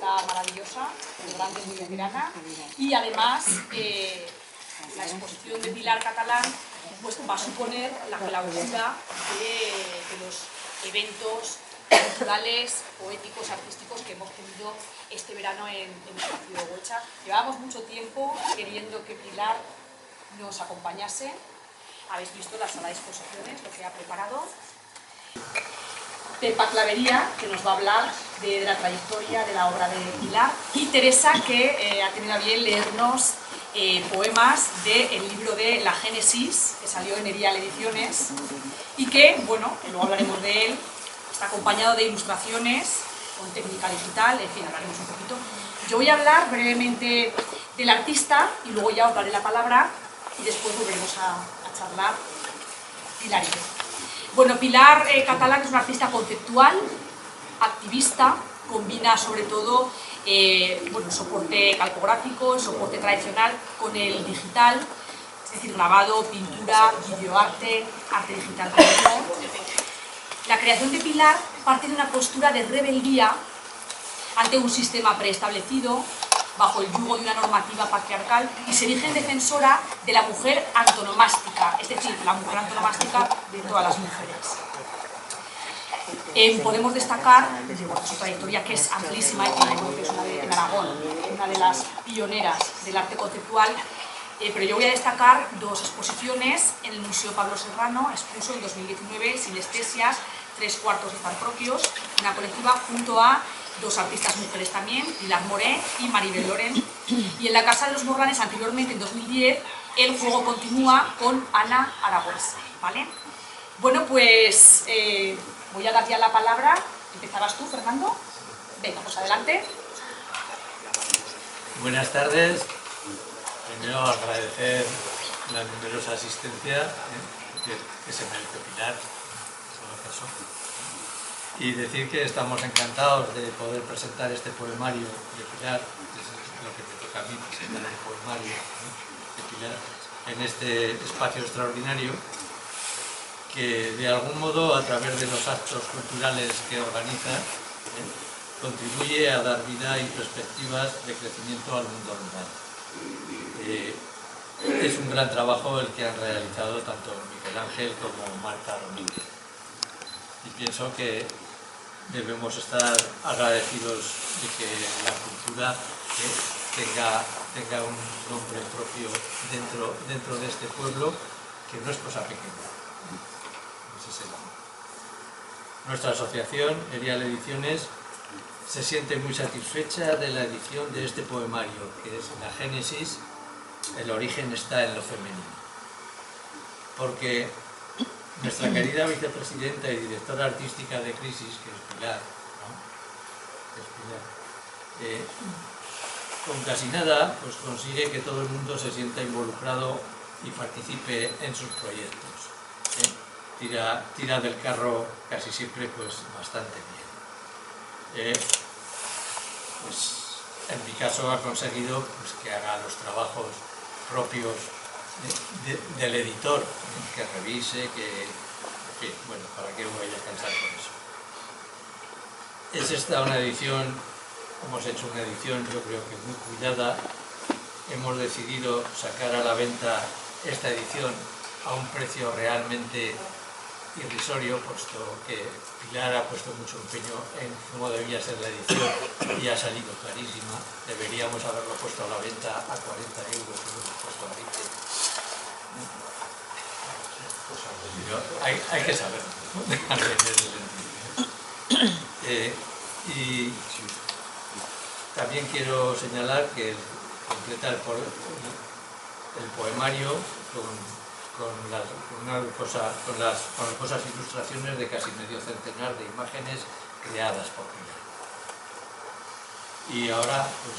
está maravillosa, muy grande, muy veterana, y además la exposición de Pilar Catalán pues, va a suponer la clausura de los eventos culturales, poéticos, artísticos que hemos tenido este verano en el espacio de Gocha. Llevábamos mucho tiempo queriendo que Pilar nos acompañase. Habéis visto la sala de exposiciones, lo que ha preparado. Pepa Clavería, que nos va a hablar de la trayectoria de la obra de Pilar, y Teresa, que ha tenido a bien leernos poemas del libro de La Génesis, que salió en Erial Ediciones, y que, bueno, luego hablaremos de él, está acompañado de ilustraciones con técnica digital, en fin, hablaremos un poquito. Yo voy a hablar brevemente del artista y luego ya os daré la palabra y después volveremos a charlar Pilar y yo. Bueno, Pilar Catalán es una artista conceptual, activista, combina sobre todo bueno, soporte calcográfico, soporte tradicional con el digital, es decir, grabado, pintura, videoarte, arte digital. La creación de Pilar parte de una postura de rebeldía ante un sistema preestablecido, bajo el yugo de una normativa patriarcal, y se erige en defensora de la mujer antonomástica, es decir, la mujer antonomástica de todas las mujeres. Podemos destacar su trayectoria, que es amplísima, y que es en Aragón, una de las pioneras del arte conceptual, pero yo voy a destacar dos exposiciones en el Museo Pablo Serrano. Expuso en 2019 Sinestesias, 3/4 están propios, una colectiva junto a dos artistas mujeres también, Pilar Moré y Maribel Loren. Y en la Casa de los Morlanes, anteriormente, en 2010, El juego continúa con Ana Aragüés, ¿vale? Bueno, pues voy a dar ya la palabra. ¿Empezarás tú, Fernando? Venga, pues adelante. Buenas tardes. Primero agradecer la numerosa asistencia que se merece Pilar, y decir que estamos encantados de poder presentar este poemario de Pilar, que es lo que me toca a mí, presentar el poemario de Pilar en este espacio extraordinario que de algún modo, a través de los actos culturales que organiza, contribuye a dar vida y perspectivas de crecimiento al mundo rural. Es un gran trabajo el que han realizado tanto Miguel Ángel como Marta Domínguez, y pienso que debemos estar agradecidos de que la cultura tenga un nombre propio dentro de este pueblo, que no es cosa pequeña. Nuestra asociación, Erial Ediciones, se siente muy satisfecha de la edición de este poemario, que es La Génesis, el origen está en lo femenino. Porque nuestra querida vicepresidenta y directora artística de Crisis, que es Pilar, con casi nada pues consigue que todo el mundo se sienta involucrado y participe en sus proyectos. Tira del carro casi siempre pues bastante bien. Pues en mi caso ha conseguido pues, que haga los trabajos propios del editor, que revise, bueno, ¿para qué voy a cansar con eso? Es esta una edición, hemos hecho una edición yo creo que muy cuidada. Hemos decidido sacar a la venta esta edición a un precio realmente irrisorio, puesto que Pilar ha puesto mucho empeño en cómo debía ser la edición y ha salido carísima. Deberíamos haberlo puesto a la venta a 40 euros y lo hemos puesto a 20. Hay que saberlo, y también quiero señalar que completa el poemario con cosas ilustraciones de casi medio centenar de imágenes creadas por Pilar. Y ahora pues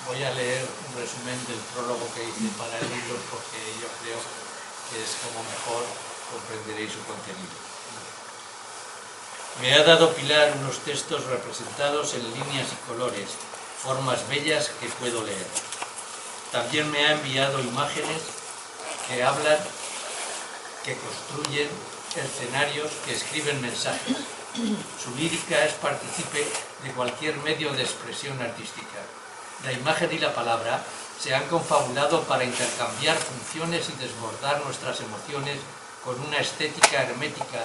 voy a leer un resumen del prólogo que hice para el libro, porque yo creo que es como mejor comprenderéis su contenido. Me ha dado Pilar unos textos representados en líneas y colores, formas bellas que puedo leer. También me ha enviado imágenes que hablan, que construyen escenarios, que escriben mensajes. Su lírica es partícipe de cualquier medio de expresión artística. La imagen y la palabra se han confabulado para intercambiar funciones y desbordar nuestras emociones con una estética hermética,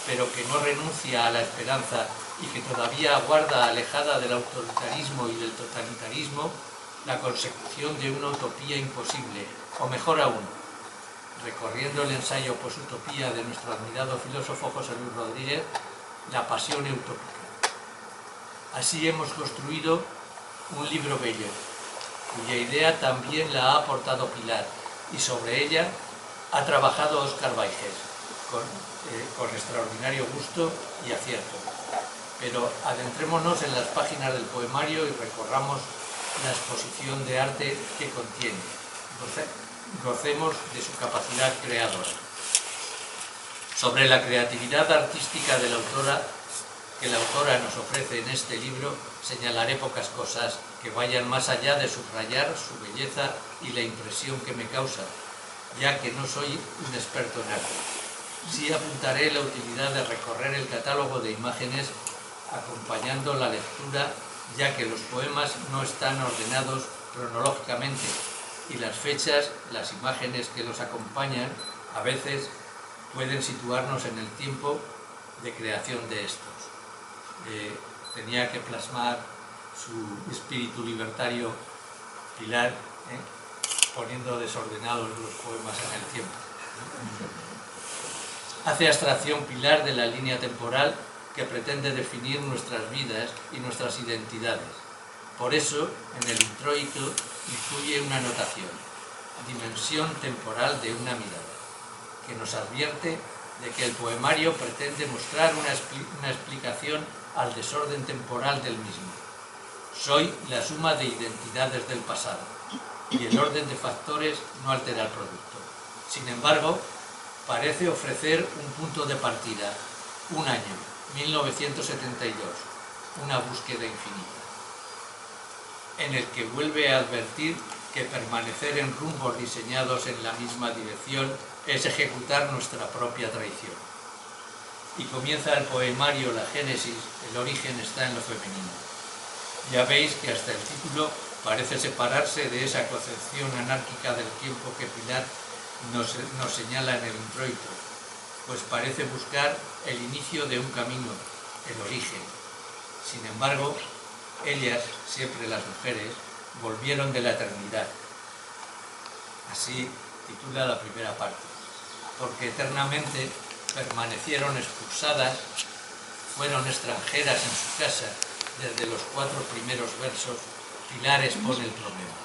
pero que no renuncia a la esperanza y que todavía aguarda, alejada del autoritarismo y del totalitarismo, la consecución de una utopía imposible, o mejor aún, recorriendo el ensayo Posutopía de nuestro admirado filósofo José Luis Rodríguez, la pasión utópica. Así hemos construido un libro bello, cuya idea también la ha aportado Pilar, y sobre ella ha trabajado Óscar Baigés, con extraordinario gusto y acierto. Pero adentrémonos en las páginas del poemario y recorramos la exposición de arte que contiene. Gocemos de su capacidad creadora. Sobre la creatividad artística de la autora, que la autora nos ofrece en este libro, señalaré pocas cosas que vayan más allá de subrayar su belleza y la impresión que me causa, ya que no soy un experto en arte. Sí apuntaré la utilidad de recorrer el catálogo de imágenes acompañando la lectura, ya que los poemas no están ordenados cronológicamente y las fechas, las imágenes que los acompañan, a veces pueden situarnos en el tiempo de creación de estos. Tenía que plasmar su espíritu libertario Pilar, poniendo desordenados los poemas en el tiempo. Hace abstracción Pilar de la línea temporal que pretende definir nuestras vidas y nuestras identidades. Por eso, en el introito incluye una anotación, dimensión temporal de una mirada, que nos advierte de que el poemario pretende mostrar una explicación al desorden temporal del mismo. Soy la suma de identidades del pasado, y el orden de factores no altera el producto. Sin embargo, parece ofrecer un punto de partida, un año, 1972, una búsqueda infinita, en el que vuelve a advertir que permanecer en rumbos diseñados en la misma dirección es ejecutar nuestra propia traición. Y comienza el poemario La Génesis, el origen está en lo femenino. Ya veis que hasta el título parece separarse de esa concepción anárquica del tiempo que Pilar nos señala en el introito, pues parece buscar el inicio de un camino, el origen. Sin embargo, ellas, siempre las mujeres, volvieron de la eternidad. Así titula la primera parte, porque eternamente permanecieron expulsadas, fueron extranjeras en su casa. Desde los 4 primeros versos, Pilar expone el problema.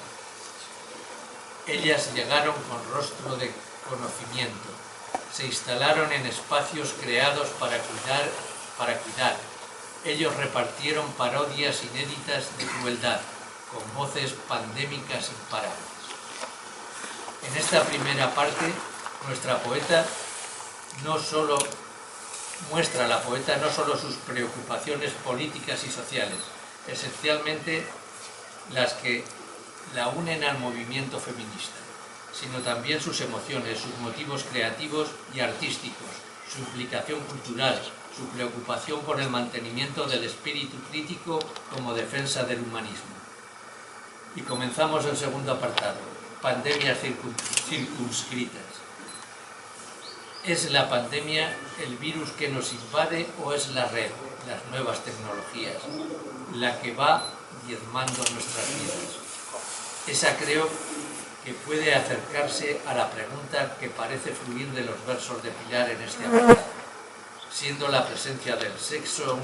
Ellas llegaron con rostro de conocimiento, se instalaron en espacios creados para cuidar. Ellos repartieron parodias inéditas de crueldad, con voces pandémicas imparables. En esta primera parte, la poeta no solo sus preocupaciones políticas y sociales, esencialmente las que la unen al movimiento feminista, sino también sus emociones, sus motivos creativos y artísticos, su implicación cultural, su preocupación por el mantenimiento del espíritu crítico como defensa del humanismo. Y comenzamos el segundo apartado, pandemias circunscritas. ¿Es la pandemia el virus que nos invade o es la red, las nuevas tecnologías, la que va diezmando nuestras vidas? Esa creo que puede acercarse a la pregunta que parece fluir de los versos de Pilar en este apartado. Siendo la presencia del sexo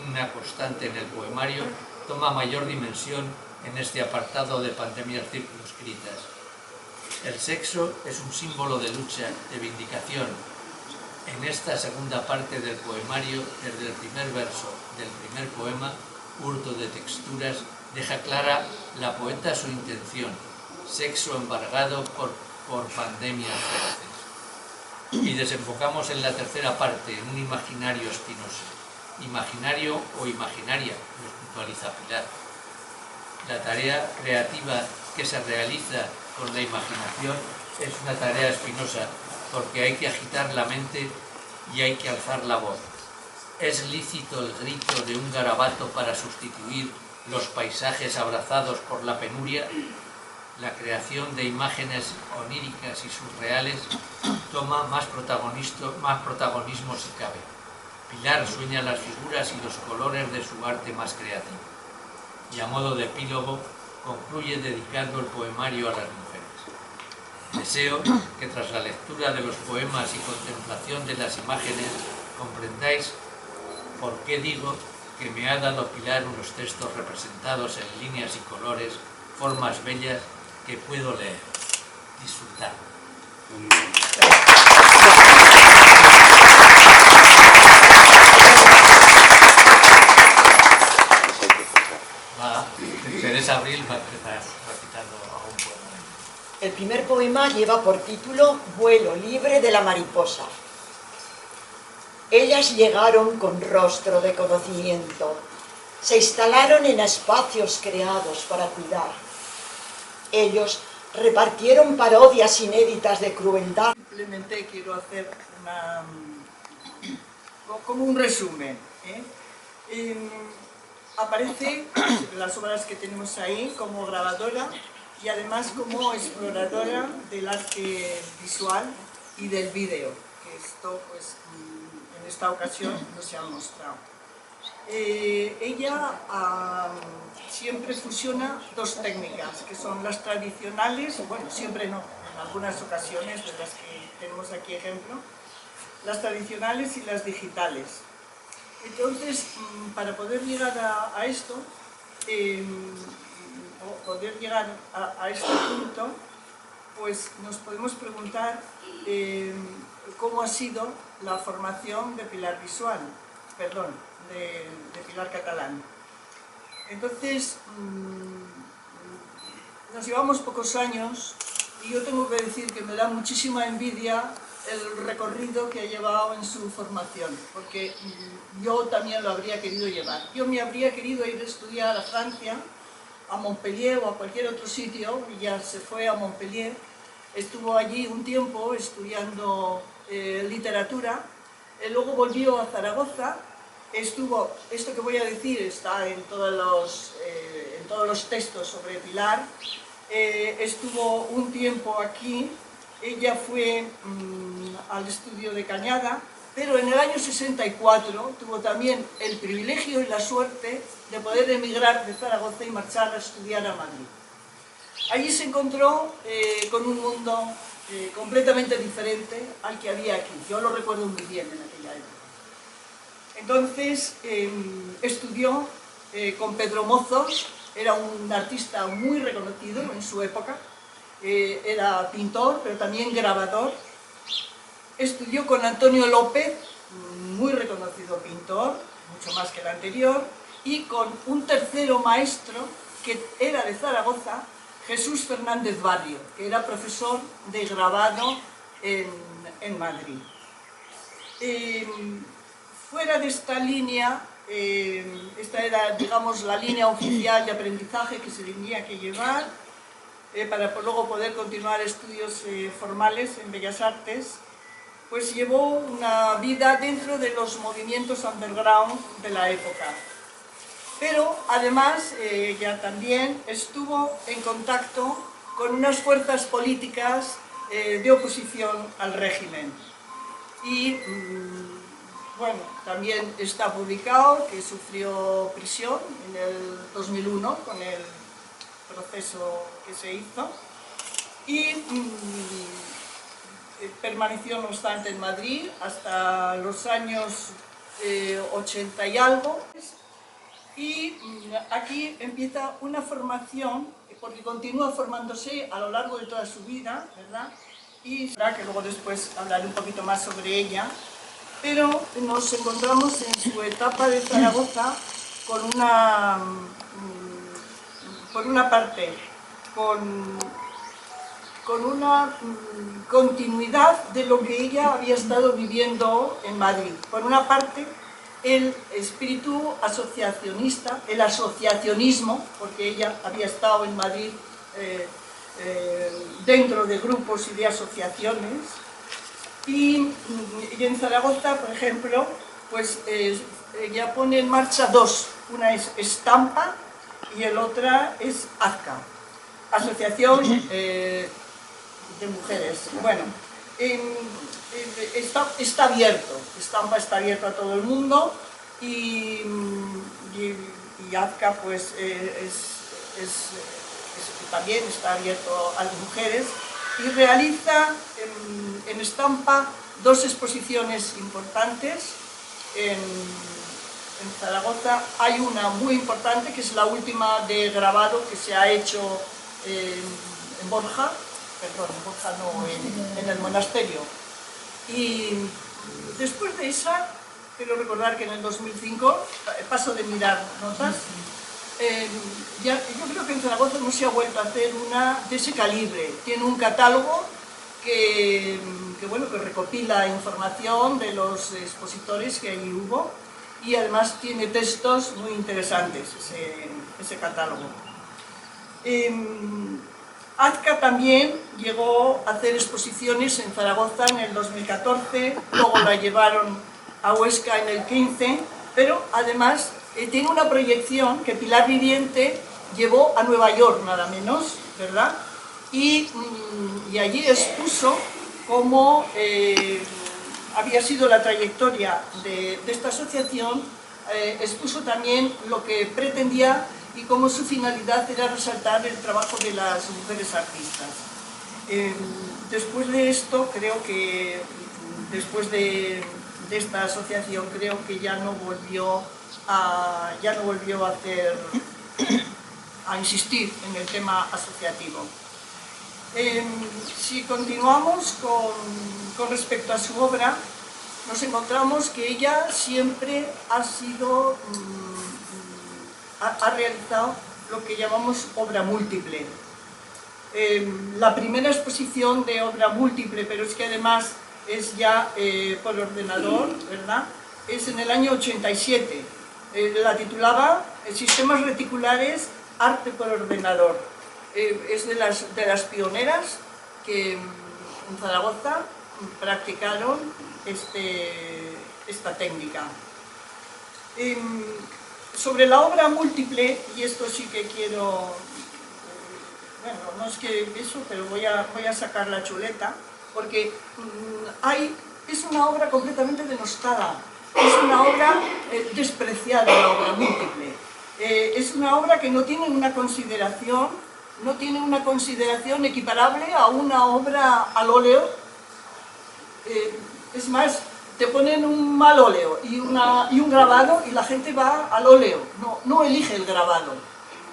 una constante en el poemario, toma mayor dimensión en este apartado de pandemias circunscritas. El sexo es un símbolo de lucha, de vindicación. En esta segunda parte del poemario, desde el primer verso del primer poema, Hurto de texturas, deja clara la poeta su intención, sexo embargado por pandemias feroces. Y desembocamos en la tercera parte, en un imaginario espinoso. Imaginario o imaginaria, nos puntualiza Pilar. La tarea creativa que se realiza con la imaginación es una tarea espinosa, porque hay que agitar la mente y hay que alzar la voz. ¿Es lícito el grito de un garabato para sustituir los paisajes abrazados por la penuria? La creación de imágenes oníricas y surreales toma más protagonismo si cabe. Pilar sueña las figuras y los colores de su arte más creativo. Y a modo de epílogo, concluye dedicando el poemario a las mujeres. Deseo que tras la lectura de los poemas y contemplación de las imágenes comprendáis por qué digo que me ha dado Pilar unos textos representados en líneas y colores, formas bellas que puedo leer, disfrutar. Teresa Abril va a empezar recitando un poema. El primer poema lleva por título Vuelo libre de la mariposa. Ellas llegaron con rostro de conocimiento, se instalaron en espacios creados para cuidar. Ellos repartieron parodias inéditas de crueldad. Simplemente quiero hacer como un resumen. Aparece en las obras que tenemos ahí como grabadora y además como exploradora del arte visual y del vídeo, que esto pues en esta ocasión no se ha mostrado. Ella siempre fusiona dos técnicas, que son las tradicionales, bueno, siempre no, en algunas ocasiones, de las que tenemos aquí ejemplo, las tradicionales y las digitales. Entonces, para poder llegar a esto, o poder llegar a este punto, pues nos podemos preguntar cómo ha sido la formación de Pilar de Pilar Catalán. Entonces, nos llevamos pocos años y yo tengo que decir que me da muchísima envidia el recorrido que ha llevado en su formación, porque yo también lo habría querido llevar. Yo me habría querido ir a estudiar a Francia, a Montpellier o a cualquier otro sitio, y ya se fue a Montpellier, estuvo allí un tiempo estudiando literatura, luego volvió a Zaragoza, estuvo, esto que voy a decir está en todos los textos sobre Pilar, estuvo un tiempo aquí. Ella fue al estudio de Cañada, pero en el año 64 tuvo también el privilegio y la suerte de poder emigrar de Zaragoza y marchar a estudiar a Madrid. Allí se encontró con un mundo completamente diferente al que había aquí. Yo lo recuerdo muy bien en aquella época. Entonces estudió con Pedro Mozos, era un artista muy reconocido en su época. Era pintor, pero también grabador. Estudió con Antonio López, muy reconocido pintor, mucho más que el anterior, y con un tercero maestro que era de Zaragoza, Jesús Fernández Barrio, que era profesor de grabado en Madrid. Fuera de esta línea, esta era, digamos, la línea oficial de aprendizaje que se tenía que llevar, para luego poder continuar estudios formales en Bellas Artes, pues llevó una vida dentro de los movimientos underground de la época. Pero además ella también estuvo en contacto con unas fuerzas políticas de oposición al régimen. Y bueno, también está publicado que sufrió prisión en el 2001 con el proceso que se hizo y permaneció no obstante en Madrid hasta los años 80 y algo, y aquí empieza una formación porque continúa formándose a lo largo de toda su vida, ¿verdad? Y que luego después hablaré un poquito más sobre ella, pero nos encontramos en su etapa de Zaragoza con una parte, con una continuidad de lo que ella había estado viviendo en Madrid. Por una parte, el espíritu asociacionista, el asociacionismo, porque ella había estado en Madrid dentro de grupos y de asociaciones, y en Zaragoza, por ejemplo, pues ella pone en marcha dos. Una es Estampa y el otra es AZCA, Asociación de Mujeres. Bueno, está abierto, Estampa está abierto a todo el mundo y AZCA pues también está abierto a las mujeres y realiza en Estampa dos exposiciones importantes. En Zaragoza hay una muy importante que es la última de grabado que se ha hecho en Borja, perdón, en Borja no, en el monasterio. Y después de esa, quiero recordar que en el 2005, paso de mirar notas, yo creo que en Zaragoza no se ha vuelto a hacer una de ese calibre. Tiene un catálogo que recopila información de los expositores que allí hubo y además tiene textos muy interesantes ese catálogo. AZCA también llegó a hacer exposiciones en Zaragoza en el 2014, luego la llevaron a Huesca en el 15, pero además tiene una proyección que Pilar Viviente llevó a Nueva York, nada menos, ¿verdad? Y allí expuso cómo había sido la trayectoria de esta asociación, expuso también lo que pretendía y cómo su finalidad era resaltar el trabajo de las mujeres artistas. Después de esto, creo que después de esta asociación, creo que ya no volvió a insistir en el tema asociativo. Si continuamos con respecto a su obra, nos encontramos que ella siempre ha realizado lo que llamamos obra múltiple. La primera exposición de obra múltiple, pero es que además es ya por ordenador, ¿verdad?, es en el año 87. La titulaba Sistemas reticulares, arte por ordenador. Es de las pioneras que en Zaragoza practicaron esta técnica. Sobre la obra múltiple, y esto sí que quiero, bueno, no es que eso, pero voy a sacar la chuleta, porque es una obra completamente denostada, es una obra despreciada, la obra múltiple. Es una obra que no tiene una consideración equiparable a una obra al óleo. Es más, te ponen un mal óleo y un grabado y la gente va al óleo, no elige el grabado.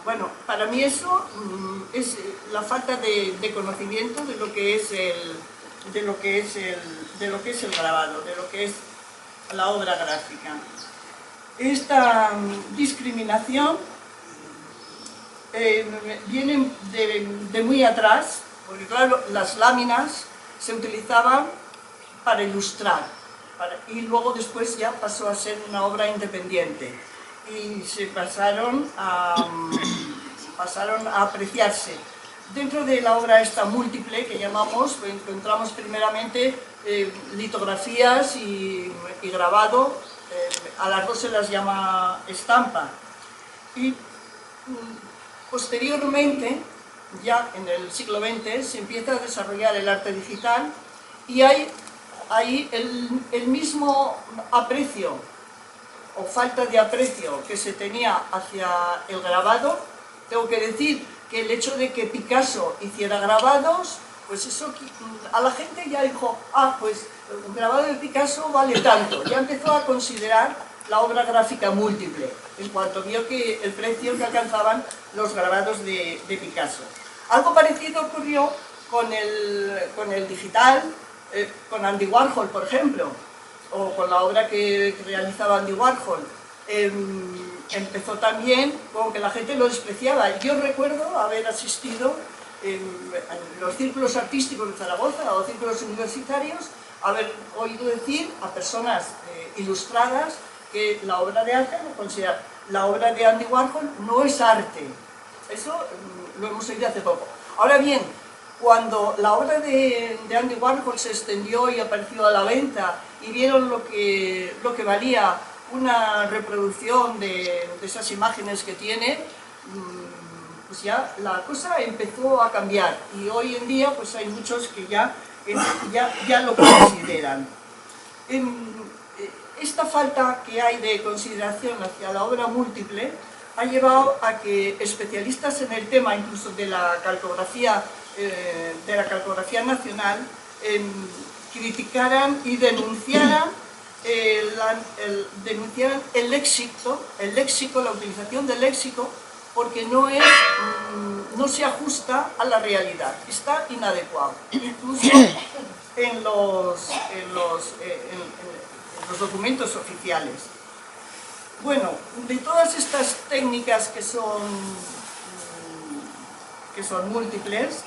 Bueno, para mí eso es la falta de conocimiento de lo que es el grabado, de lo que es la obra gráfica. Esta discriminación viene de muy atrás, porque claro, las láminas se utilizaban para ilustrar, y luego después ya pasó a ser una obra independiente y se pasaron a apreciarse. Dentro de la obra esta múltiple que llamamos, encontramos primeramente litografías y grabado, a las dos se las llama estampa, y posteriormente, ya en el siglo XX, se empieza a desarrollar el arte digital y hay ahí el mismo aprecio o falta de aprecio que se tenía hacia el grabado. Tengo que decir que el hecho de que Picasso hiciera grabados, pues eso a la gente ya dijo, pues un grabado de Picasso vale tanto, ya empezó a considerar la obra gráfica múltiple, en cuanto vio que el precio que alcanzaban los grabados de Picasso. Algo parecido ocurrió con el digital, con Andy Warhol, por ejemplo, o con la obra que realizaba Andy Warhol. Empezó también con que la gente lo despreciaba. Yo recuerdo haber asistido en los círculos artísticos de Zaragoza o círculos universitarios, haber oído decir a personas ilustradas que la obra de arte, la obra de Andy Warhol no es arte. Eso lo hemos oído hace poco. Ahora bien, Cuando la obra de Andy Warhol se extendió y apareció a la venta y vieron lo que valía una reproducción de esas imágenes que tiene, pues ya la cosa empezó a cambiar y hoy en día pues hay muchos que ya lo consideran. Esta falta que hay de consideración hacia la obra múltiple ha llevado a que especialistas en el tema, incluso de la calcografía nacional, criticaran y denunciaran el léxico, la utilización del léxico, porque no se ajusta a la realidad, está inadecuado, incluso en los documentos oficiales. Bueno, de todas estas técnicas que son múltiples,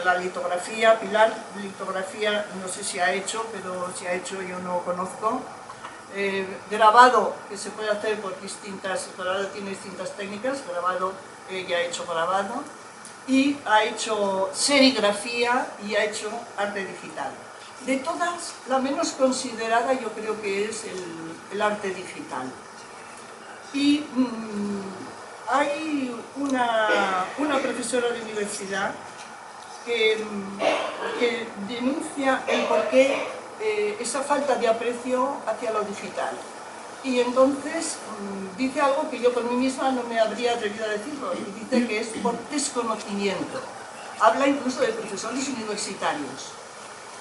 la litografía, Pilar, litografía no sé si ha hecho, pero si ha hecho yo no conozco. Grabado, que se puede hacer por grabado tiene distintas técnicas, grabado, ella ha hecho grabado, y ha hecho serigrafía y ha hecho arte digital. De todas, la menos considerada yo creo que es el arte digital. Y hay una profesora de universidad que denuncia el porqué esa falta de aprecio hacia lo digital. Y entonces dice algo que yo por mí misma no me habría atrevido a decirlo, y dice que es por desconocimiento. Habla incluso de profesores universitarios.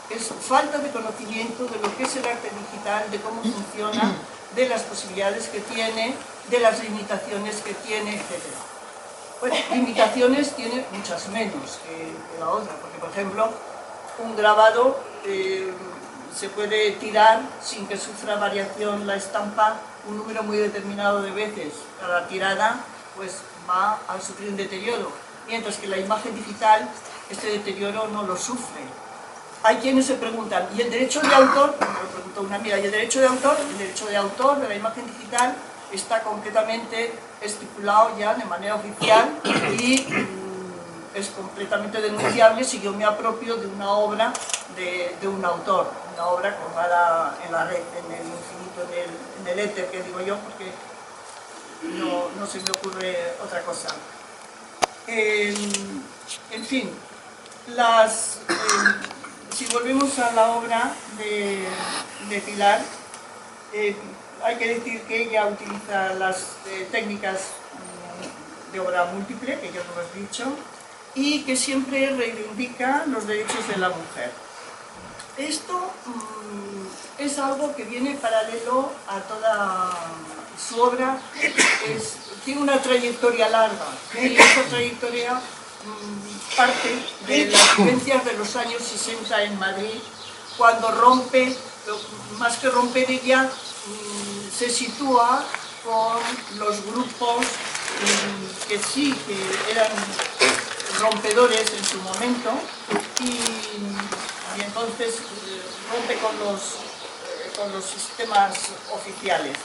Es falta de conocimiento de lo que es el arte digital, de cómo funciona, de las posibilidades que tiene, de las limitaciones que tiene, etc. Bueno, limitaciones tiene muchas menos que la otra, porque por ejemplo, un grabado se puede tirar sin que sufra variación la estampa un número muy determinado de veces. Cada tirada pues va a sufrir un deterioro, mientras que la imagen digital este deterioro no lo sufre. Hay quienes se preguntan, ¿y el derecho de autor? Me lo preguntó una amiga, ¿y el derecho de autor? El derecho de autor de la imagen digital está completamente estipulado ya de manera oficial y es completamente denunciable si yo me apropio de una obra de un autor, una obra colgada en la red, en el infinito, en el éter, que digo yo, porque no se me ocurre otra cosa. En fin, si volvemos a la obra de Pilar, hay que decir que ella utiliza las técnicas de obra múltiple, que ya lo hemos dicho, y que siempre reivindica los derechos de la mujer. Esto es algo que viene paralelo a toda su obra, tiene una trayectoria larga, y esa trayectoria parte de las vivencias de los años 60 en Madrid, cuando rompe, más que romper ella, se sitúa con los grupos que sí, que eran rompedores en su momento, y entonces rompe con los sistemas oficiales.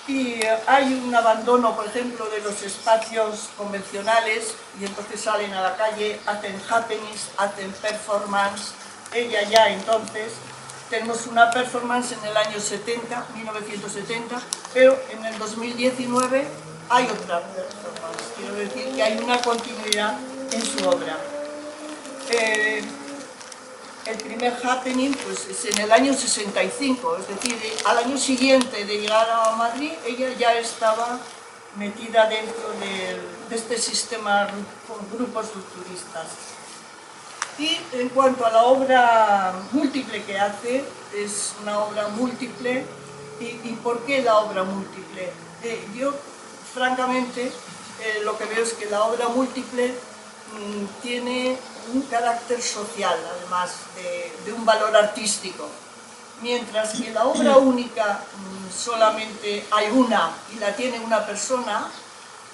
Y hay un abandono, por ejemplo, de los espacios convencionales, y entonces salen a la calle, hacen happenings, hacen performance. Ella ya entonces, tenemos una performance en el año 70, 1970, pero en el 2019 hay otra performance. Quiero decir que hay una continuidad en su obra. El primer happening pues, es en el año 65, es decir, al año siguiente de llegar a Madrid, ella ya estaba metida dentro de este sistema con grupos rupturistas. Y en cuanto a la obra múltiple que hace, es una obra múltiple. ¿Y por qué la obra múltiple? Yo, francamente, lo que veo es que la obra múltiple tiene un carácter social, además de un valor artístico. Mientras que la obra única solamente hay una y la tiene una persona,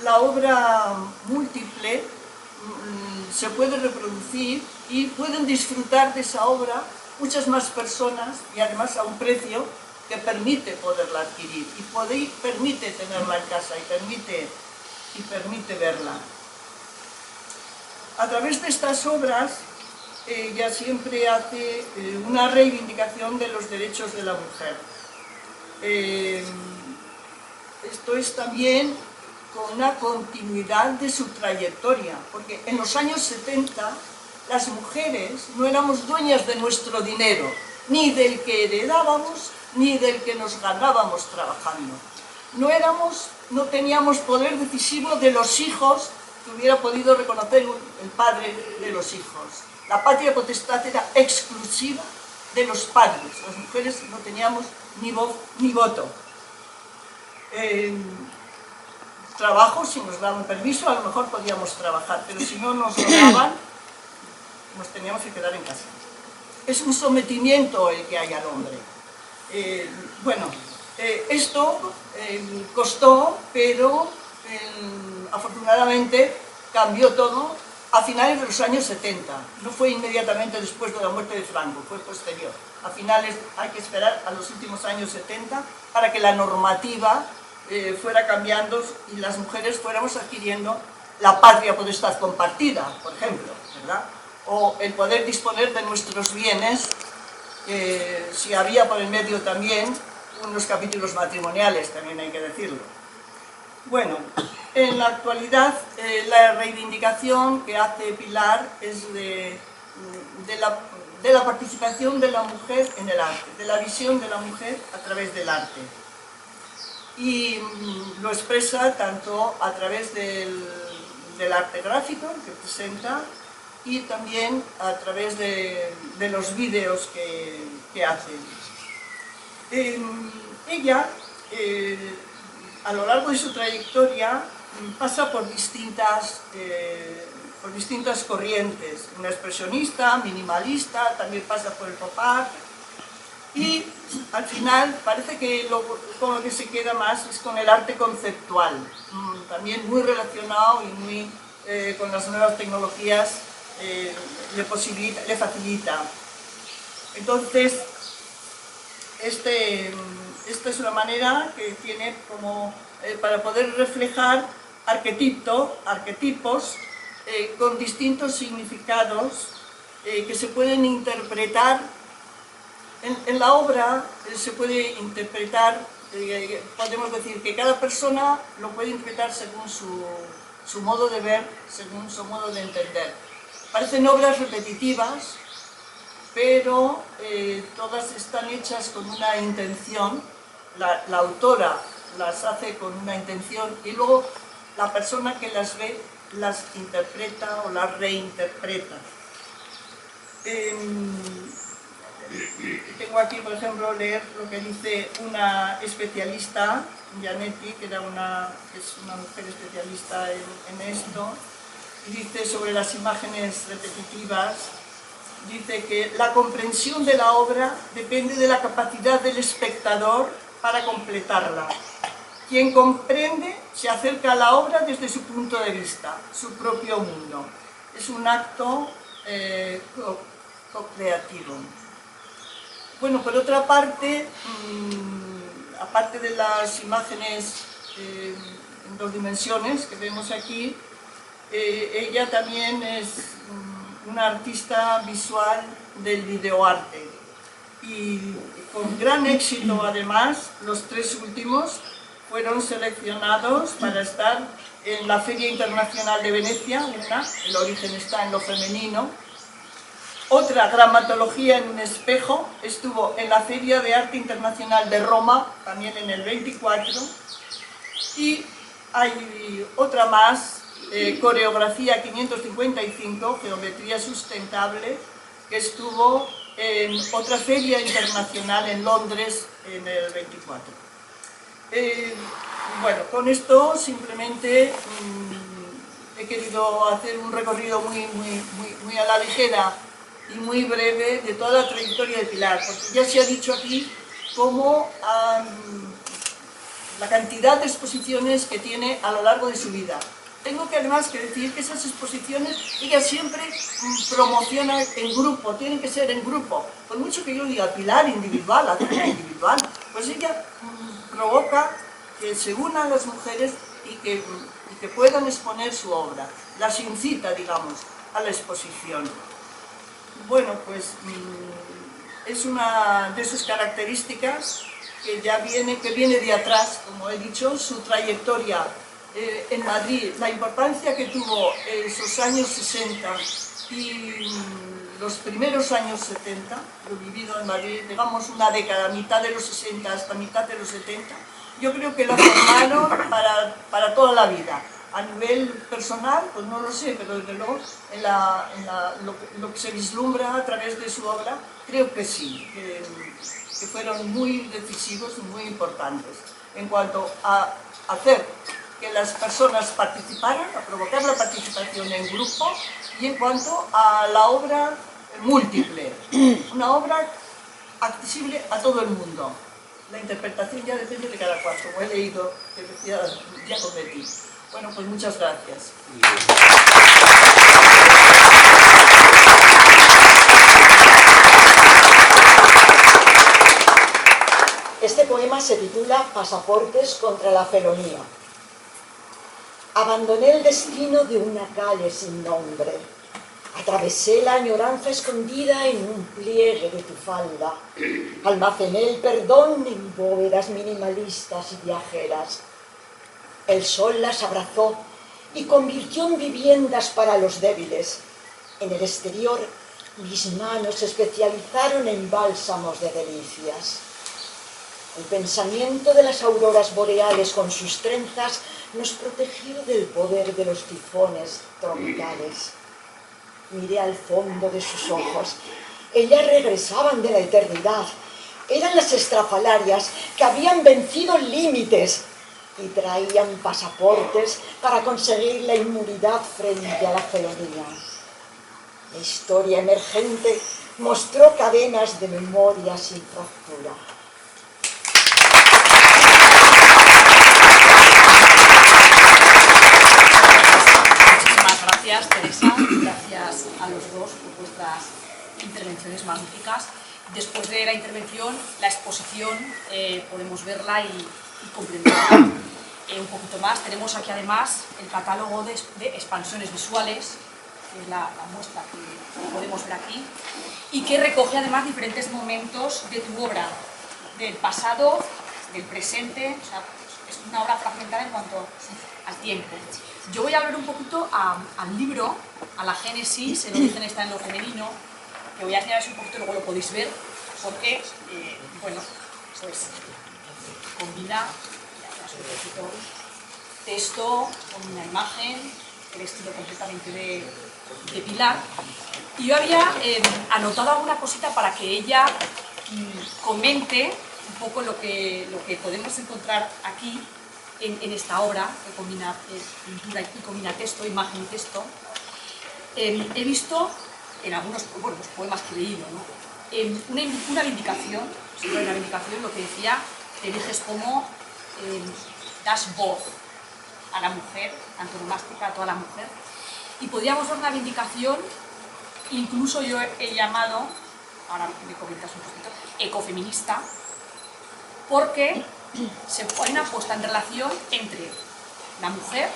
la obra múltiple se puede reproducir y pueden disfrutar de esa obra muchas más personas y además a un precio que permite poderla adquirir y permite tenerla en casa y permite verla. A través de estas obras, ella siempre hace una reivindicación de los derechos de la mujer. Esto es también con una continuidad de su trayectoria, porque en los años 70 las mujeres no éramos dueñas de nuestro dinero, ni del que heredábamos, ni del que nos ganábamos trabajando. No teníamos poder decisivo de los hijos que hubiera podido reconocer el padre de los hijos. La patria potestad era exclusiva de los padres. Las mujeres no teníamos ni voz ni voto. Trabajo, si nos daban permiso, a lo mejor podíamos trabajar, pero si no nos lo daban, nos teníamos que quedar en casa. Es un sometimiento el que hay al hombre. Esto costó, pero afortunadamente cambió todo a finales de los años 70. No fue inmediatamente después de la muerte de Franco, fue posterior. A finales, hay que esperar a los últimos años 70 para que la normativa fuera cambiando y las mujeres fuéramos adquiriendo la patria potestad compartida, por ejemplo, ¿verdad? O el poder disponer de nuestros bienes, si había por el medio también unos capítulos matrimoniales, también hay que decirlo. Bueno, en la actualidad la reivindicación que hace Pilar es de la participación de la mujer en el arte, de la visión de la mujer a través del arte. Y lo expresa tanto a través del arte gráfico que presenta y también a través de los vídeos que hace. Ella, a lo largo de su trayectoria, pasa por distintas corrientes. Una expresionista, minimalista, también pasa por el pop art. Y al final parece que con lo que se queda más es con el arte conceptual, también muy relacionado y muy con las nuevas tecnologías le facilita. Entonces, esta es una manera que tiene como para poder reflejar arquetipos con distintos significados que se pueden interpretar. En la obra se puede interpretar, podemos decir que cada persona lo puede interpretar según su modo de ver, según su modo de entender. Parecen obras repetitivas, pero todas están hechas con una intención. La autora las hace con una intención y luego la persona que las ve las interpreta o las reinterpreta. Tengo aquí, por ejemplo, leer lo que dice una especialista, Gianetti, que es una mujer especialista en esto, y dice sobre las imágenes repetitivas, dice que la comprensión de la obra depende de la capacidad del espectador para completarla. Quien comprende se acerca a la obra desde su punto de vista, su propio mundo. Es un acto co-creativo. Bueno, por otra parte, aparte de las imágenes en 2 dimensiones que vemos aquí, ella también es una artista visual del videoarte y con gran éxito además los 3 últimos fueron seleccionados para estar en la Feria Internacional de Venecia, el origen está en lo femenino. Otra, Gramatología en un espejo, estuvo en la Feria de Arte Internacional de Roma, también en el 24, y hay otra más, Coreografía 555, Geometría Sustentable, que estuvo en otra feria internacional en Londres en el 24. Bueno, con esto simplemente he querido hacer un recorrido muy a la ligera y muy breve de toda la trayectoria de Pilar, porque ya se ha dicho aquí cómo la cantidad de exposiciones que tiene a lo largo de su vida. Tengo que además que decir que esas exposiciones ella siempre promociona en grupo, tienen que ser en grupo. Por mucho que yo diga Pilar individual, Adriana individual, pues ella provoca que se unan las mujeres y que puedan exponer su obra. Las incita, digamos, a la exposición. Bueno, pues es una de sus características que viene de atrás, como he dicho, su trayectoria en Madrid, la importancia que tuvo esos años 60 y los primeros años 70, lo vivido en Madrid, digamos una década, mitad de los 60 hasta mitad de los 70, yo creo que lo formaron para toda la vida. A nivel personal, pues no lo sé, pero desde luego lo que se vislumbra a través de su obra, creo que sí, que fueron muy decisivos y muy importantes en cuanto a hacer que las personas participaran, a provocar la participación en grupo y en cuanto a la obra múltiple, una obra accesible a todo el mundo. La interpretación ya depende de cada cual, como he leído, que decía Giacometti. Bueno, pues muchas gracias. Este poema se titula Pasaportes contra la felonía. Abandoné el destino de una calle sin nombre. Atravesé la añoranza escondida en un pliegue de tu falda. Almacené el perdón en bóvedas minimalistas y viajeras. El sol las abrazó y convirtió en viviendas para los débiles. En el exterior, mis manos se especializaron en bálsamos de delicias. El pensamiento de las auroras boreales con sus trenzas nos protegió del poder de los tifones tropicales. Miré al fondo de sus ojos. Ellas regresaban de la eternidad. Eran las estrafalarias que habían vencido límites y traían pasaportes para conseguir la inmunidad frente a la felonía. La historia emergente mostró cadenas de memoria sin fractura. Gracias, Teresa, gracias a los dos por vuestras intervenciones magníficas. Después de la intervención, la exposición, podemos verla y comprenderla un poquito más. Tenemos aquí además el catálogo de expansiones visuales, que es la muestra que podemos ver aquí, y que recoge además diferentes momentos de tu obra, del pasado, del presente, o sea, es una obra fragmentada en cuanto al tiempo. Yo voy a hablar un poquito al libro, a la génesis, el origen está en lo femenino, que voy a enseñaros un poquito, luego lo podéis ver, porque, bueno, pues combina un poquito texto con una imagen, el estilo completamente de Pilar. Y yo había anotado alguna cosita para que ella comente un poco lo que podemos encontrar aquí en esta obra, que combina pintura y combina texto, imagen y texto. He visto en algunos los poemas que he leído, ¿no? Una vindicación, sobre una vindicación, lo que decía, te eliges como das voz a la mujer, antonomástica a toda la mujer, y podríamos ver una vindicación, incluso yo he llamado, ahora me comentas un poquito, ecofeminista, porque hay una puesta en relación entre la mujer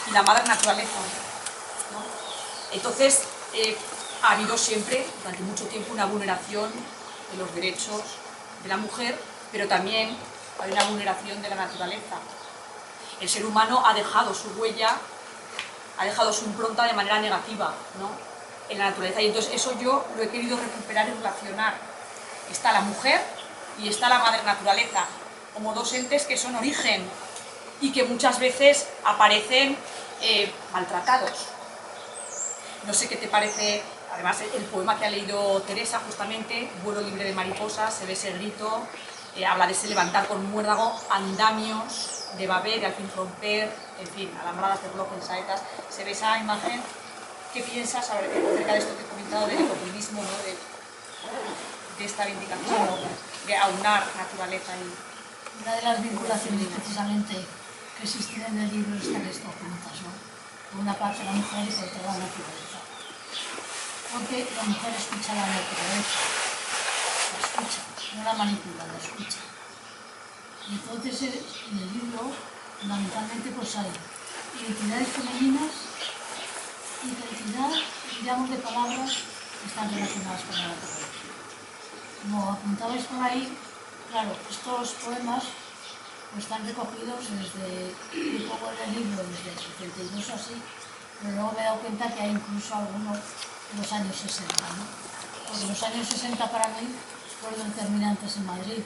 y la madre naturaleza, ¿no? Entonces, ha habido siempre, durante mucho tiempo, una vulneración de los derechos de la mujer, pero también hay una vulneración de la naturaleza. El ser humano ha dejado su huella, ha dejado su impronta de manera negativa, ¿no?, en la naturaleza, y entonces eso yo lo he querido recuperar y relacionar. Está la mujer y está la madre naturaleza, como dos entes que son origen y que muchas veces aparecen maltratados. No sé qué te parece, además el poema que ha leído Teresa, justamente, Vuelo libre de mariposas, se ve ese grito, habla de ese levantar con muérdago, andamios de Babel, de al fin romper, en fin, alambradas de bloques, en saetas, se ve esa imagen. ¿Qué piensas acerca de esto que he comentado del ecofeminismo, ¿no?, de esta vindicación, ¿no?, de aunar naturaleza y... Una de las vinculaciones precisamente que existen en el libro están estas juntas, ¿no? Por una parte la mujer y por otra la naturaleza. Porque la mujer escucha la naturaleza, la escucha, no la manipula, la escucha. Y entonces en el libro fundamentalmente pues hay identidades femeninas y cantidad, digamos, de palabras que están relacionadas con la naturaleza. Como apuntabais por ahí, claro, estos poemas pues, están recogidos desde, un poco en el libro, desde el 72 o así, pero luego me he dado cuenta que hay incluso algunos de los años 60, ¿no? Porque los años 60 para mí fueron determinantes en Madrid.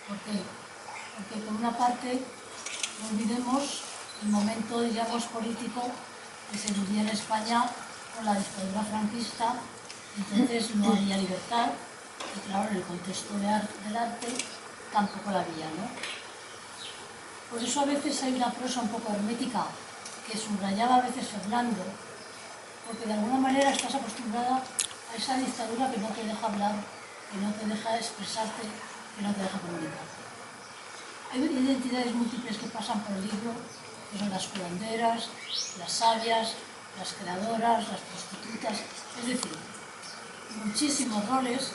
¿Por qué? Porque por una parte, no olvidemos el momento, digamos, político que se vivía en España con la dictadura franquista, entonces no había libertad, y claro, en el contexto del arte tampoco la había, ¿no? Por eso a veces hay una prosa un poco hermética que subrayaba a veces Fernando, porque de alguna manera estás acostumbrada a esa dictadura que no te deja hablar, que no te deja expresarte, que no te deja comunicarte. Hay identidades múltiples que pasan por el libro, que son las curanderas, las sabias, las creadoras, las prostitutas, es decir, muchísimos roles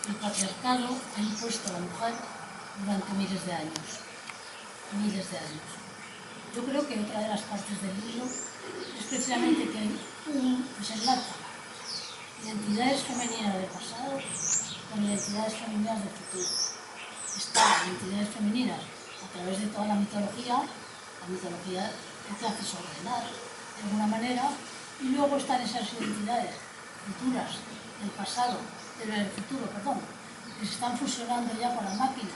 que el patriarcado ha impuesto a la mujer durante miles de años. Miles de años. Yo creo que otra de las partes del libro es precisamente que se enlaza identidades femeninas del pasado con identidades femeninas del futuro. Están identidades femeninas a través de toda la mitología que te hace ordenar de alguna manera, y luego están esas identidades futuras del pasado, del futuro, perdón, que se están fusionando ya con la máquina,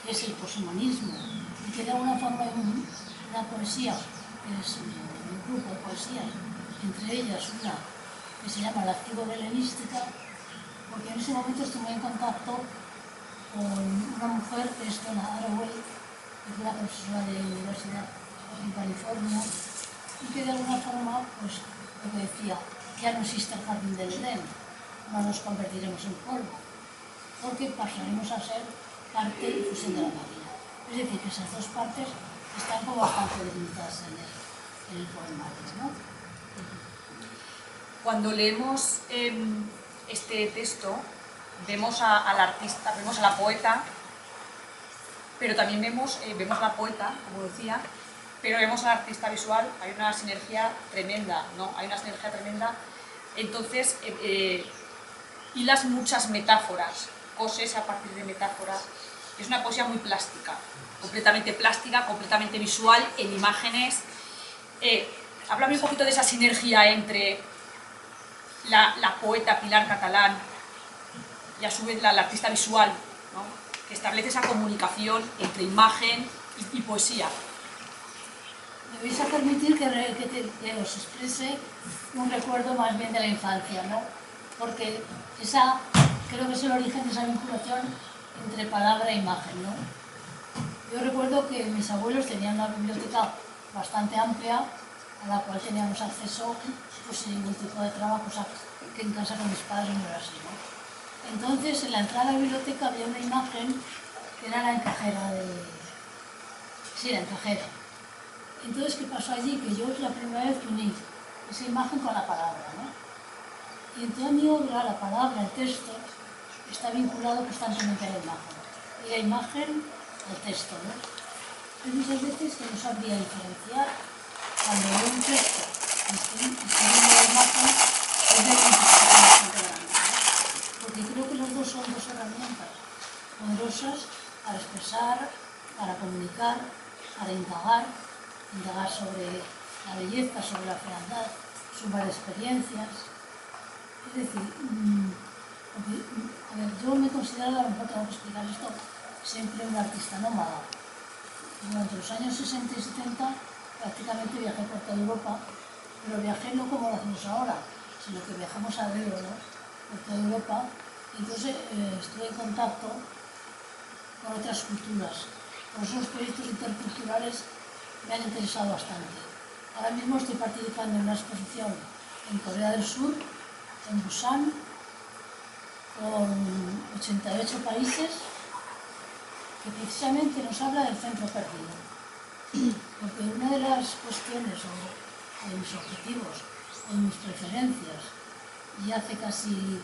que es el poshumanismo, y que de alguna forma hay una poesía, que es un grupo de poesías, entre ellas una que se llama la cibo-helenística, porque en ese momento estuve en contacto con una mujer que es Donna Haraway, que es una profesora de universidad en California, y que de alguna forma, pues, lo que decía, ya no existe el jardín del Edén, no nos convertiremos en polvo, porque pasaremos a ser parte y fusión de la máquina. Es decir, que esas dos partes están como bastante delimitadas en el poemario, ¿no? Cuando leemos este texto, vemos al artista, vemos a la poeta, pero también vemos a la poeta, como decía, pero vemos al artista visual, hay una sinergia tremenda, ¿no? Hay una sinergia tremenda. Entonces, hilas muchas metáforas, coses a partir de metáforas. Es una poesía muy plástica, completamente visual, en imágenes. Háblame un poquito de esa sinergia entre la poeta Pilar Catalán y a su vez la artista visual, ¿no? Que establece esa comunicación entre imagen y poesía. Me vais a permitir que os exprese un recuerdo más bien de la infancia, ¿no? Porque creo que es el origen de esa vinculación entre palabra e imagen, ¿no? Yo recuerdo que mis abuelos tenían una biblioteca bastante amplia, a la cual teníamos acceso pues, sin ningún tipo de trabajo, o sea, que en casa con mis padres no era así, ¿no? Entonces, en la entrada de la biblioteca había una imagen que era la encajera Sí, la encajera. Entonces, ¿qué pasó allí? Que yo es la primera vez que uní esa imagen con la palabra, ¿no? Y en toda mi obra, la palabra, el texto, está vinculado constantemente a la imagen. Y la imagen al texto, ¿no? Hay muchas veces que no sabría diferenciar cuando veo un texto y estoy viendo la imagen, es de identificación bastante grande, ¿no? Porque creo que los dos son dos herramientas poderosas para expresar, para comunicar, para indagar sobre la belleza, sobre la fealdad, sobre las experiencias. Es decir, yo me considero, a lo mejor tengo que explicar esto, siempre una artista nómada. Durante los años 60 y 70 prácticamente viajé por toda Europa, pero viajé no como lo hacemos ahora, sino que viajamos a dedo, ¿no? Por toda Europa. Entonces estuve en contacto con otras culturas. Por eso los proyectos interculturales me han interesado bastante. Ahora mismo estoy participando en una exposición en Corea del Sur, en Busan, con 88 países, que precisamente nos habla del centro perdido. Porque una de las cuestiones o de mis objetivos o de mis preferencias, y hace casi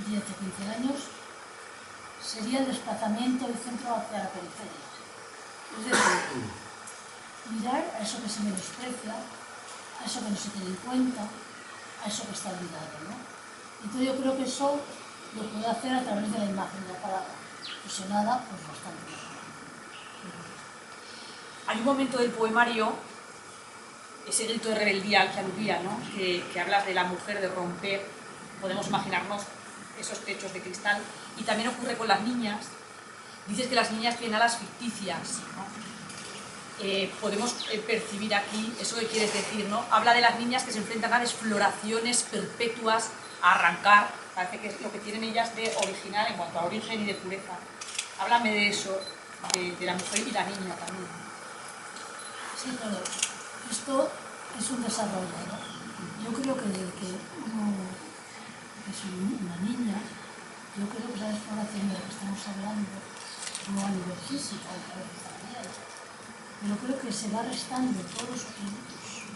10 o 15 años, sería el desplazamiento del centro hacia la periferia. Es decir, mirar a eso que se menosprecia, a eso que no se tiene en cuenta, a eso que está olvidado, ¿no? Entonces yo creo que eso lo puede hacer a través de la imagen de la palabra, fusionada pues bastante mejor. Hay un momento del poemario, ese grito de rebeldía al que aludía, ¿no? que hablas de la mujer, de romper, podemos imaginarnos esos techos de cristal, y también ocurre con las niñas. Dices que las niñas tienen alas ficticias, ¿no? Podemos percibir aquí eso que quieres decir, ¿no? Habla de las niñas que se enfrentan a desfloraciones perpetuas, a arrancar, parece que es lo que tienen ellas de original en cuanto a origen y de pureza. Háblame de eso, de la mujer y la niña también. Sí, claro. Esto es un desarrollo, ¿no? Yo creo que desde que uno es una niña, yo creo que esa exploración de la que estamos hablando, no a nivel físico, a veces también, pero creo que se va restando todos los atributos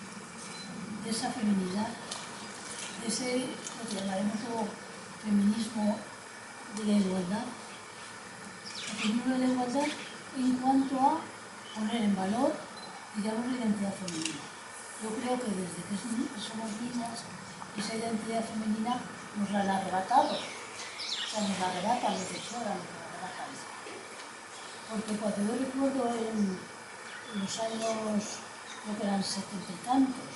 de esa feminidad, de ese, lo que llamaremos feminismo de la igualdad, el feminismo de la igualdad en cuanto a poner en valor, digamos, la identidad femenina. Yo creo que desde que somos niñas, esa identidad femenina nos la han arrebatado. O sea, nos la arrebatan los de fuera, nos la arrebatan. Porque cuando yo recuerdo en los años, creo que eran 70 y tantos,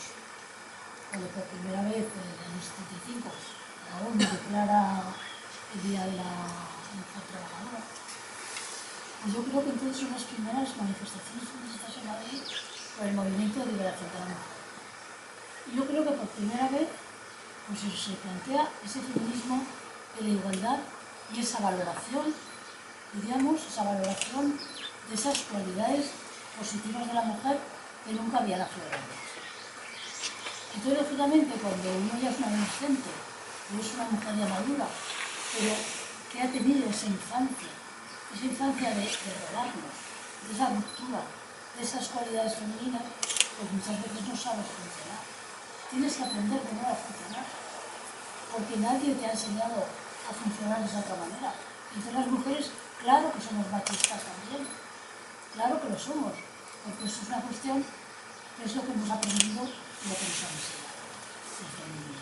cuando por primera vez, en el año 75, la ONU declara el Día de la Mujer Trabajadora, pues yo creo que entonces son las primeras manifestaciones feministas en Madrid por el movimiento de liberación de la mujer. Y yo creo que por primera vez pues se plantea ese feminismo de la igualdad y esa valoración, diríamos, esa valoración de esas cualidades positivas de la mujer que nunca habían aflorado. Entonces, lógicamente, cuando uno ya es un adolescente, o es una mujer ya madura, pero que ha tenido esa infancia de rodarnos, de esa ruptura, de esas cualidades femeninas, pues muchas veces no sabes funcionar. Tienes que aprender de nuevo a funcionar, porque nadie te ha enseñado a funcionar de esa otra manera. Entonces las mujeres, claro que somos machistas también, claro que lo somos, porque eso es una cuestión que es lo que hemos aprendido y lo que nos han enseñado. El feminismo.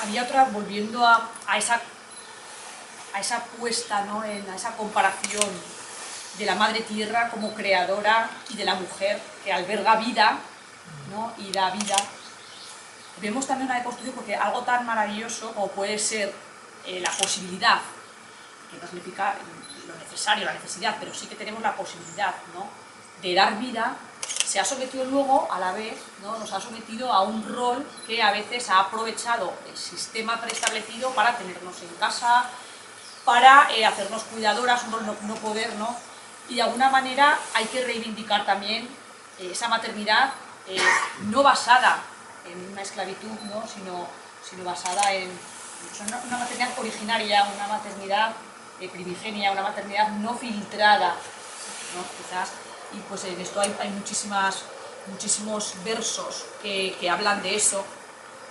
Había otra, volviendo a esa puesta, ¿no? a esa comparación de la madre tierra como creadora y de la mujer que alberga vida, ¿no? y da vida. Vemos también una deconstrucción porque algo tan maravilloso como puede ser la posibilidad, que no significa lo necesario, la necesidad, pero sí que tenemos la posibilidad, ¿no? de dar vida, se ha sometido luego a la vez, ¿no? nos ha sometido a un rol que a veces ha aprovechado el sistema preestablecido para tenernos en casa, para hacernos cuidadoras, un rol no poder, ¿no? Y de alguna manera hay que reivindicar también esa maternidad no basada en una esclavitud, ¿no? sino basada en una maternidad originaria, una maternidad primigenia, una maternidad no filtrada, ¿no? quizás. Y pues en esto hay muchísimos versos que hablan de eso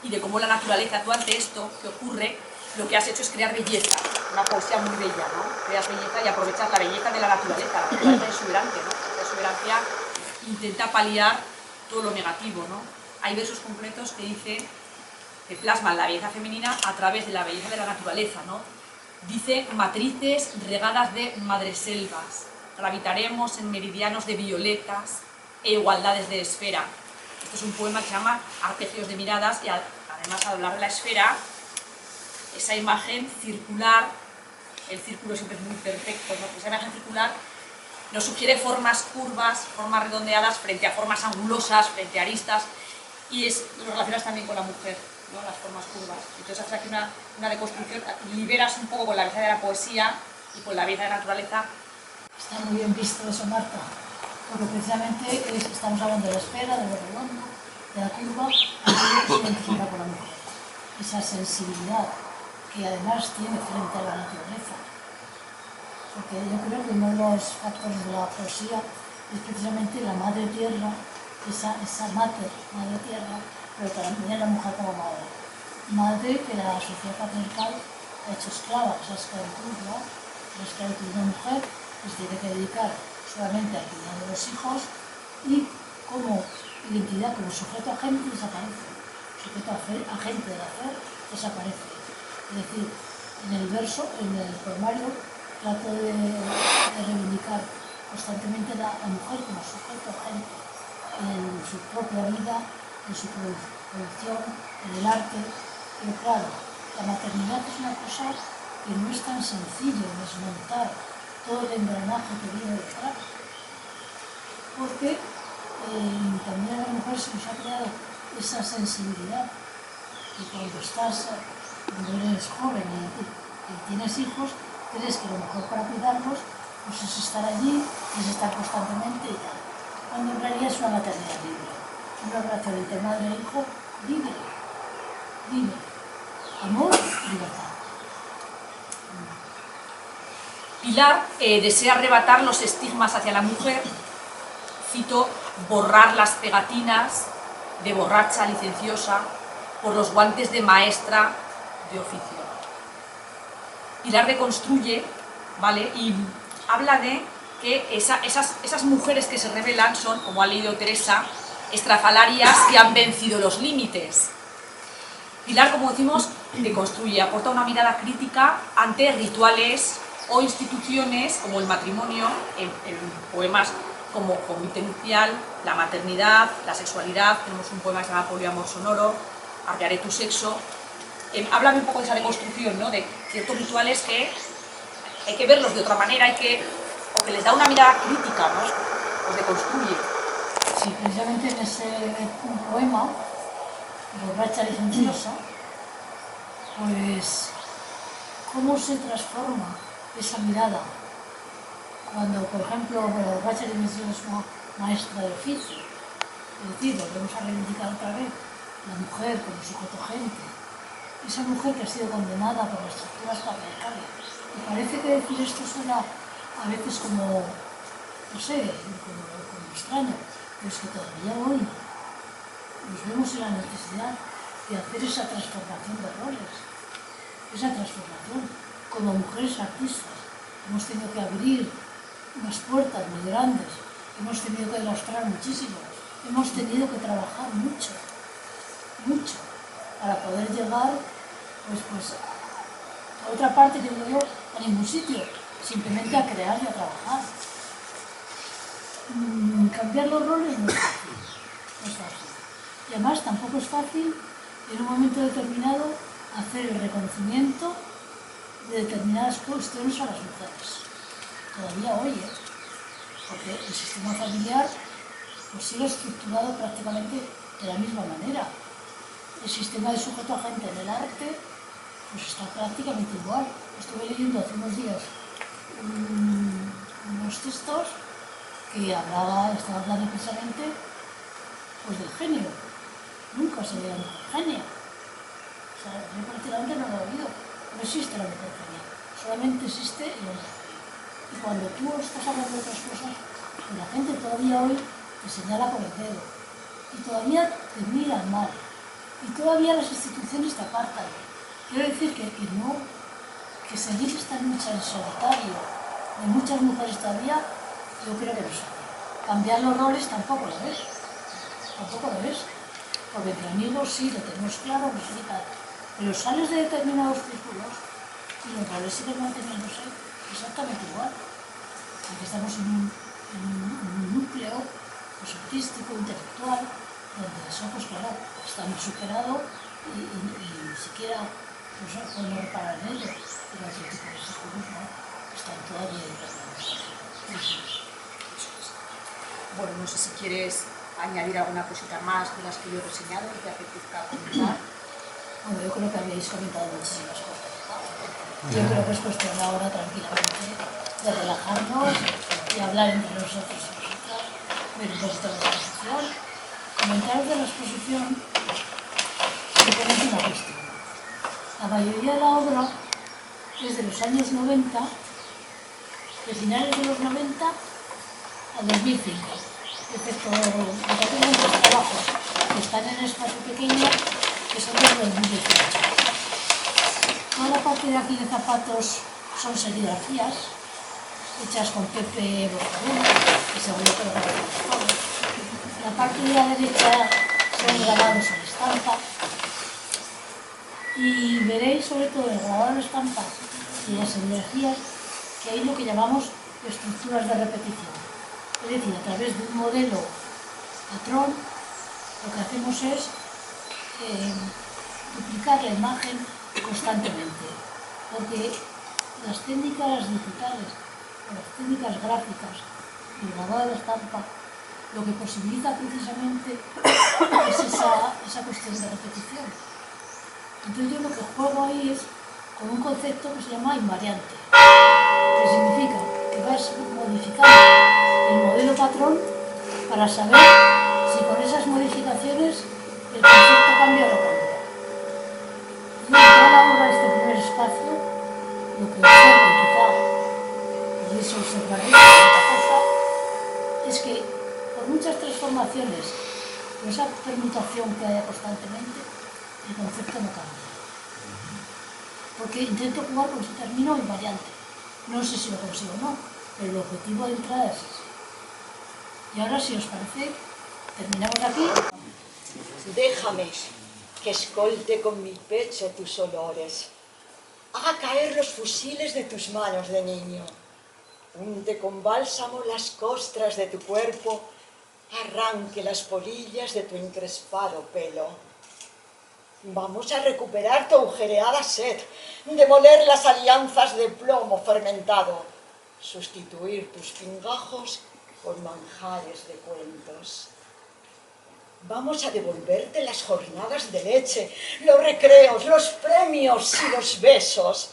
y de cómo la naturaleza, tú ante esto que ocurre, lo que has hecho es crear belleza, una poesía muy bella, ¿no? Creas belleza y aprovechas la belleza de la naturaleza es exuberante, ¿no? La exuberancia intenta paliar todo lo negativo, ¿no? Hay versos completos que plasman la belleza femenina a través de la belleza de la naturaleza, ¿no? Dice, matrices regadas de madreselvas, gravitaremos en meridianos de violetas e igualdades de esfera. Este es un poema que se llama Arpegios de miradas y además al hablar de la esfera, esa imagen circular, el círculo siempre es muy perfecto, ¿no? Esa imagen circular nos sugiere formas curvas, formas redondeadas frente a formas angulosas, frente a aristas, y lo relacionas también con la mujer, ¿no? Las formas curvas. Entonces haces aquí una deconstrucción, liberas un poco con la belleza de la poesía y con la belleza de la naturaleza. Está muy bien visto eso, Marta, porque precisamente estamos hablando de la esfera, de lo redondo, de la curva, y se identifica con la mujer. Esa sensibilidad que además tiene frente a la naturaleza. Porque yo creo que uno de los factores de la poesía es precisamente la madre tierra, esa madre tierra, pero también la mujer como madre. Madre que la sociedad patriarcal ha hecho esclava, esa esclavitud, ¿no? La esclavitud de una mujer que se tiene que dedicar solamente al cuidado de los hijos y como identidad, como sujeto agente, desaparece. Sujeto agente del hacer desaparece. Es decir, en el verso, en el poemario, trato de reivindicar constantemente la mujer como sujeto agente en su propia vida, en su producción, en el arte. Pero claro, la maternidad es una cosa que no es tan sencillo desmontar todo el engranaje que viene detrás, porque también a las mujeres se nos ha creado esa sensibilidad que cuando eres joven y tienes hijos, crees que lo mejor para cuidarlos pues es estar allí, es estar constantemente y tal, cuando en realidad es una maternidad libre, una relación entre madre e hijo libre, amor, libertad. Pilar desea arrebatar los estigmas hacia la mujer, cito, borrar las pegatinas de borracha licenciosa por los guantes de maestra de oficio. Pilar deconstruye, ¿vale? Y habla de que esas mujeres que se rebelan son, como ha leído Teresa, estrafalarias que han vencido los límites. Pilar, como decimos, deconstruye, aporta una mirada crítica ante rituales o instituciones como el matrimonio, en poemas como Convite nupcial, la maternidad, la sexualidad. Tenemos un poema que se llama Poliamor sonoro, Arrearé tu sexo. Háblame un poco de esa deconstrucción, ¿no? De ciertos rituales que hay que verlos de otra manera, o que les da una mirada crítica, ¿no? Los deconstruye. Sí, precisamente en ese poema, Borracha licenciosa, pues cómo se transforma esa mirada cuando, por ejemplo, la borracha licenciosa es una maestra de oficio, es decir, volvemos a reivindicar otra vez la mujer como sujeto agente, esa mujer que ha sido condenada por las estructuras patriarcales. Y parece que decir esto suena a veces como, no sé, como extraño, pero es que todavía hoy nos vemos en la necesidad de hacer esa transformación de roles, esa transformación. Como mujeres artistas hemos tenido que abrir unas puertas muy grandes, hemos tenido que demostrar muchísimo, hemos tenido que trabajar mucho, para poder llegar pues a otra parte que digo yo, a ningún sitio, simplemente a crear y a trabajar. Cambiar los roles no es fácil. Y además tampoco es fácil en un momento determinado hacer el reconocimiento de determinadas cuestiones a las mujeres. Todavía hoy, porque el sistema familiar pues sigue estructurado prácticamente de la misma manera. El sistema de sujeto agente en el arte pues está prácticamente igual. Estuve leyendo hace unos días unos textos que estaba hablando precisamente pues del genio. Nunca se ve la mujer genia. O sea, yo prácticamente no lo he oído. No existe la mujer genia. Solamente existe el hombre genio. Y cuando tú estás hablando de otras cosas, pues la gente todavía hoy te señala con el dedo. Y todavía te miran mal. Y todavía las instituciones te apartan. Quiero decir que seguir esta lucha en solitario de muchas mujeres todavía, yo creo que no sabe. Cambiar los roles tampoco lo ves. Porque entre amigos sí, lo tenemos claro, no sé qué tal. Pero sales de determinados círculos y los roles siguen manteniéndose exactamente igual. Aquí estamos en un núcleo pues, artístico, intelectual, donde eso, pues claro, está muy superado y ni siquiera podemos reparar en ello. Pero otro tipo de círculos no, están todavía impregnados. Bueno, no sé si quieres añadir alguna cosita más de las que yo he reseñado que te apetezca comentar. Bueno, yo creo que habéis comentado muchísimas cosas. Yo creo que es cuestión ahora tranquilamente de relajarnos y hablar entre nosotros y nosotras, ver un poquito la exposición. Comentaros de la exposición simplemente una cuestión. La mayoría de la obra es de los años 90, de finales de los 90 al 2005. Excepto los trabajos que están en espacio pequeño, que son de 2018. Toda la parte de aquí de zapatos son serigrafías, hechas con Pepe Boscadena, que seguro que lo conocemos todos. la parte de la derecha son grabados a la estampa y veréis sobre todo el grabado a la estampa y las energías que hay lo que llamamos estructuras de repetición. Es decir, a través de un modelo patrón lo que hacemos es duplicar la imagen constantemente, porque las técnicas digitales o las técnicas gráficas y el grabado de la estampa lo que posibilita precisamente es esa cuestión de repetición. Entonces yo lo que juego ahí es con un concepto que se llama invariante, que significa que vas modificando el modelo patrón para saber si con esas modificaciones el concepto cambia o no cambia. Y en toda la obra de este primer espacio, lo que observo quizá, y eso observaréis otra cosa, es que por muchas transformaciones, por esa permutación que haya constantemente, el concepto no cambia. Porque intento jugar con ese término invariante. No sé si lo consigo o no, pero el objetivo de entrada es ese. Y ahora, si os parece, terminamos aquí. Déjame que escolte con mi pecho tus olores, haga caer los fusiles de tus manos de niño, unte con bálsamo las costras de tu cuerpo, arranque las polillas de tu encrespado pelo. Vamos a recuperar tu agujereada sed, demoler las alianzas de plomo fermentado, sustituir tus pingajos por manjares de cuentos. Vamos a devolverte las jornadas de leche, los recreos, los premios y los besos.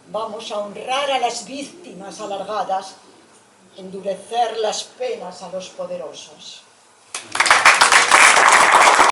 Vamos a honrar a las víctimas alargadas, endurecer las penas a los poderosos.